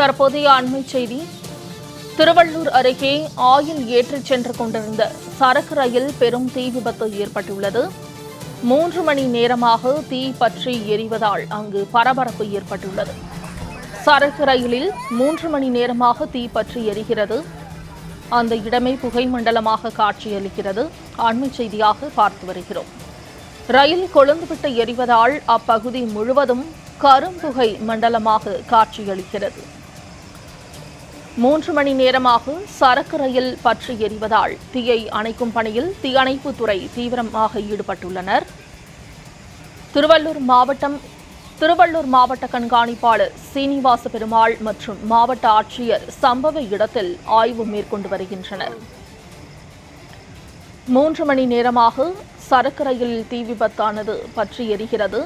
தற்போதைய அண்மை செய்தி. திருவள்ளூர் அருகே ஆயில் ஏற்றிச் சென்று கொண்டிருந்த சரக்கு ரயில் பெரும் தீ விபத்து ஏற்பட்டுள்ளது. 3 மணி நேரமாக தீ பற்றி எரிவதால் அங்கு பரபரப்பு ஏற்பட்டுள்ளது. சரக்கு ரயிலில் 3 மணி நேரமாக தீ பற்றி எரிகிறது. அந்த இடமே புகை மண்டலமாக காட்சியளிக்கிறது. அண்மை செய்தியாக பார்த்து வருகிறோம். ரயில் கொழுந்துவிட்டு எரிவதால் அப்பகுதி முழுவதும் கரும்புகை மண்டலமாக காட்சியளிக்கிறது. 3 மணி நேரமாக சரக்கு ரயில் பற்றி எரிவதால் தீயை அணைக்கும் பணியில் தீயணைப்புத்துறை தீவிரமாக ஈடுபட்டுள்ளனர். திருவள்ளூர் மாவட்ட கண்காணிப்பாளர் சீனிவாச பெருமாள் மற்றும் மாவட்ட ஆட்சியர் சம்பவ இடத்தில் ஆய்வு மேற்கொண்டு வருகின்றனர். 3 மணி நேரமாக சரக்கு ரயிலில் தீ விபத்தானது பற்றி எரிகிறது.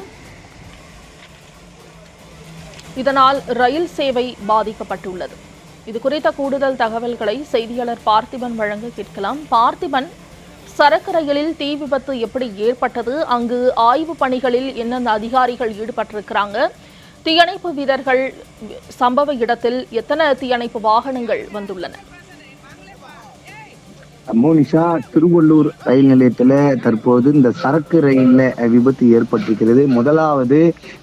இதனால் ரயில் சேவை பாதிக்கப்பட்டுள்ளது. இது குறித்த கூடுதல் தகவல்களை செய்தியாளர் பார்த்திபன் வழங்க கேட்கலாம். பார்த்திபன், சரக்கு ரயிலில் தீ விபத்து எப்படி ஏற்பட்டது? அங்கு ஆய்வு பணிகளில் என்னென்ன அதிகாரிகள் ஈடுபட்டிருக்கிறாங்க? தீயணைப்பு வீரர்கள் சம்பவ இடத்தில் எத்தனை தீயணைப்பு வாகனங்கள் வந்துள்ளன? மோனிஷா, திருவள்ளூர் ரயில் நிலையத்துல தற்போது இந்த சரக்கு ரயில்ல விபத்து ஏற்பட்டிருக்கிறது. முதலாவது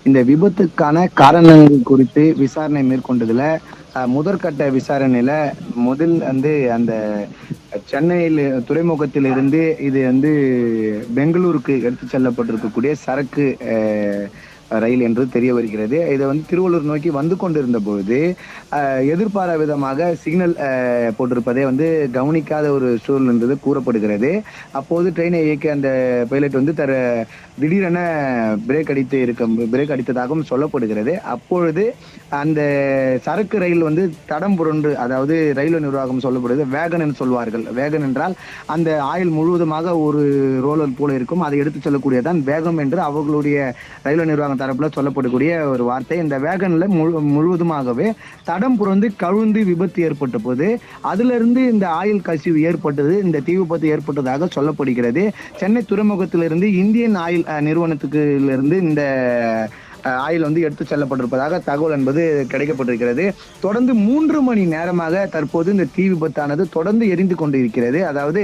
இந்த விபத்துக்கான காரணங்கள் குறித்து விசாரணை மேற்கொண்டதுல முதற்கட்ட விசாரணையில அந்த சென்னையில் துறைமுகத்திலிருந்து இது பெங்களூருக்கு எடுத்து செல்லப்பட்டிருக்கக்கூடிய சரக்கு ரயில் என்று தெரிய வருகிறது. இதை திருவள்ளூர் நோக்கி வந்து கொண்டிருந்த பொழுது எதிர்பாராத விதமாக சிக்னல் போட்டிருப்பதை கவனிக்காத ஒரு சூழல் என்றது கூறப்படுகிறது. அப்போது ட்ரெயினை இயக்கிய அந்த பைலட் திடீரென பிரேக் அடித்ததாகவும் சொல்லப்படுகிறது. அப்பொழுது அந்த சரக்கு ரயில் தடம் புரண்டு, அதாவது ரயில்வே நிர்வாகம் சொல்லப்படுது வேகன் என்று சொல்வார்கள். வேகன் என்றால் அந்த ஆயில் முழுவதுமாக ஒரு ரோலர் போல இருக்கும், அதை எடுத்து செல்லக்கூடியதான் வேகம் என்று அவர்களுடைய ரயில்வே நிர்வாகம் தரப்புல சொல்லப்படக்கூடிய ஒரு வார்த்தை. இந்த வேகன்ல முழுவதுமாகவே தடம் புரண்டு கவிழ்ந்து விபத்து ஏற்பட்ட போது அதிலிருந்து இந்த ஆயில் கசிவு ஏற்பட்டது, இந்த தீ விபத்து ஏற்பட்டதாக சொல்லப்படுகிறது. சென்னை துறைமுகத்திலிருந்து இந்தியன் ஆயில் நிறுவனத்துக்கு இருந்து இந்த ஆயில் எடுத்து செல்லப்பட்டிருப்பதாக தகவல் என்பது கிடைக்கப்பட்டிருக்கிறது. தொடர்ந்து 3 மணி நேரமாக தற்போது இந்த தீ விபத்தானது தொடர்ந்து எரிந்து கொண்டு இருக்கிறது. அதாவது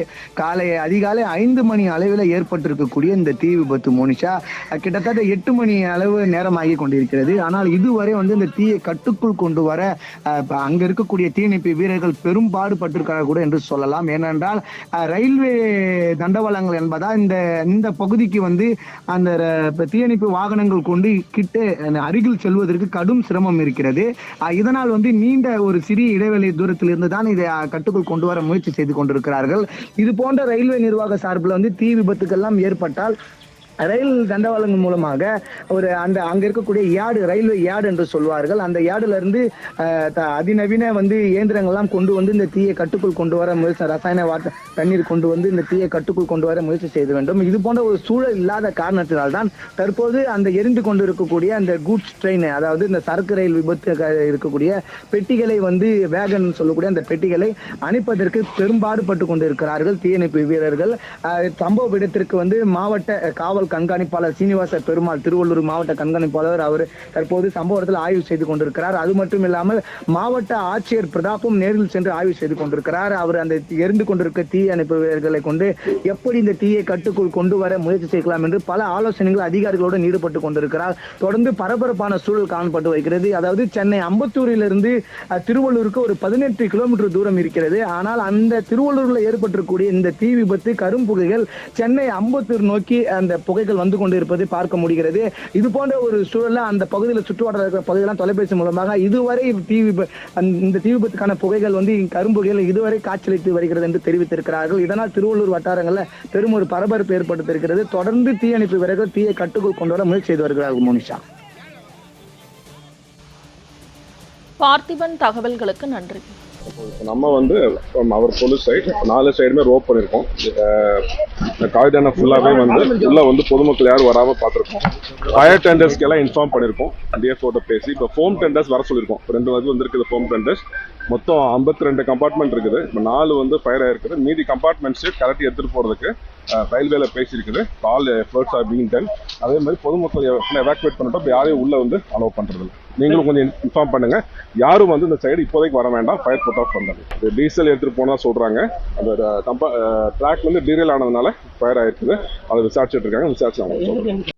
அதிகாலை 5 மணி அளவில் ஏற்பட்டிருக்கக்கூடிய இந்த தீ விபத்து மோனிஷா கிட்டத்தட்ட 8 மணி அளவு நேரமாகி கொண்டிருக்கிறது. ஆனால் இதுவரை இந்த தீயை கட்டுக்குள் கொண்டு வர அங்க இருக்கக்கூடிய தீயணைப்பு வீரர்கள் பெரும்பாடுபட்டிருக்கிறார்கள் கூட என்று சொல்லலாம். ஏனென்றால் ரயில்வே தண்டவாளங்கள் என்பதால் இந்த பகுதிக்கு அந்த தீயணைப்பு வாகனங்கள் கொண்டு அருகில் செல்வதற்கு கடும் சிரமம் இருக்கிறது. இதனால் நீண்ட ஒரு சிறிய இடைவெளி தூரத்தில் இருந்து தான் இதை கட்டுக்குள் கொண்டு வர முயற்சி செய்து கொண்டிருக்கிறார்கள். இது போன்ற ரயில்வே நிர்வாக சார்பில் தீ விபத்துக்கெல்லாம் ஏற்பட்டால் ரயில் தண்டவாளங்கள் மூலமாக அங்க இருக்கக்கூடிய யார்டு, ரயில்வே யார்டு என்று சொல்வார்கள், அந்த யார்டுல இருந்து அதிநவீன இயந்திரங்கள்லாம் கொண்டு இந்த தீயை கட்டுக்குள் கொண்டு வர முயற்சி, ரசாயன தண்ணீர் கொண்டு இந்த தீயை கட்டுக்குள் கொண்டு வர முயற்சி செய்ய வேண்டும். இது போன்ற ஒரு சூழல் இல்லாத காரணத்தினால்தான் தற்போது அந்த எரிந்து கொண்டு இருக்கக்கூடிய அந்த கூட்ஸ் ட்ரெயின், அதாவது இந்த சரக்கு ரயில் விபத்து இருக்கக்கூடிய பெட்டிகளை வேகன் சொல்லக்கூடிய அந்த பெட்டிகளை அணைப்பதற்கு பெரும்பாடுபட்டு கொண்டு இருக்கிறார்கள் தீயணைப்பு வீரர்கள். சம்பவ இடத்திற்கு மாவட்ட காவல் கண்காணிப்பாளர் சீனிவாச பெருமாள், திருவள்ளூர் மாவட்ட கண்காணிப்பாளர், அவர் தற்போது சம்பவத்தில் ஆய்வு செய்து கொண்டிருக்கிறார். அது மட்டும் இல்லாமல் மாவட்ட ஆட்சியர் பிரதாப்பும் நேரில் சென்று ஆய்வு செய்து கொண்டிருக்கிறார். அவர் அந்த எரிந்து கொண்டிருக்க தீ அணைப்பு வீரர்களை கொண்டு எப்படி இந்த தீயை கட்டுக்குள் கொண்டு வர முயற்சி செய்யலாம் என்று பல ஆலோசனைகள் அதிகாரிகளுடன் ஈடுபட்டு கொண்டிருக்கிறார். தொடர்ந்து பரபரப்பான சூழல் காணப்பட்டு வருகிறது. அதாவது சென்னை அம்பத்தூரிலிருந்து திருவள்ளூருக்கு ஒரு 18 கிலோமீட்டர் தூரம் இருக்கிறது. ஆனால் அந்த திருவள்ளூர்ல ஏற்பட்டிருக்கக்கூடிய இந்த தீ விபத்து கரும்புகைகள் சென்னை அம்பத்தூர் நோக்கி அந்த புகைகள் கொண்டு இருப்பதை பார்க்க முடிகிறது. இது போன்ற ஒரு சூழல்ல அந்த பகுதியில் சுற்றுவட்டார இருக்கிற பகுதியெல்லாம் தொலைபேசி மூலமாக இதுவரை இந்த தீ விபத்துக்கான புகைகள் கரும்புகைகள் இதுவரை காட்சியளித்து வருகிறது என்று தெரிவித்திருக்கிறார்கள். இதனால் திருவள்ளூர் வட்டாரங்களில் பெரும் ஒரு பரபரப்பு ஏற்படுத்தியிருக்கிறது. தொடர்ந்து தீயணைப்பு வீரர்கள் தீயை கட்டுக்குள் கொண்டு வர முயற்சி செய்து வருகிறார்கள். மோனிஷா, பார்த்திபன், தகவல்களுக்கு நன்றி. நம்ம அவர் போலீஸ் சைட் 4 சைடுமே ரோப் பண்ணியிருக்கோம். காய்தான ஃபுல்லாகவே உள்ள பொதுமக்கள் யாரும் வராமல் பார்த்துருக்கோம். ஃபயர் டெண்டர்ஸ்க்கு எல்லாம் இன்ஃபார்ம் பண்ணியிருக்கோம். டிஎஃப்ஓட பேசி இப்போ ஃபோம் டெண்டர்ஸ் வர சொல்லியிருக்கோம். 2 வந்திருக்குது ஃபோம் டெண்டர்ஸ். மொத்தம் 52 கம்பார்ட்மெண்ட் இருக்குது. இப்போ 4 ஃபயர் ஆயிருக்குது. மீதி கம்பார்ட்மெண்ட்ஸு கரெக்டாக எடுத்துகிட்டு போகிறதுக்கு ரயில்வேல பேசியிருக்குது. All efforts are being done. அதே மாதிரி பொதுமக்கள் எவாக்குவேட் பண்ணிட்டோம். இப்போ யாரையும் உள்ள வந்து அலோவ் பண்றது இல்லை. நீங்களும் கொஞ்சம் இன்ஃபார்ம் பண்ணுங்க. யாரும் வந்து இந்த சைடு இப்போதைக்கு வர வேண்டாம். ஃபயர் புட் ஆஃப் பண்ணுறது. டீசல் எடுத்துட்டு போனா சொல்றாங்க. அந்த ட்ராக் வந்து டீரியல் ஆனதுனால ஃபயர் ஆயிருக்குது. அதை விசாரிச்சுட்டு இருக்காங்க. விசாரிச்சு அவங்க சொல்றாங்க.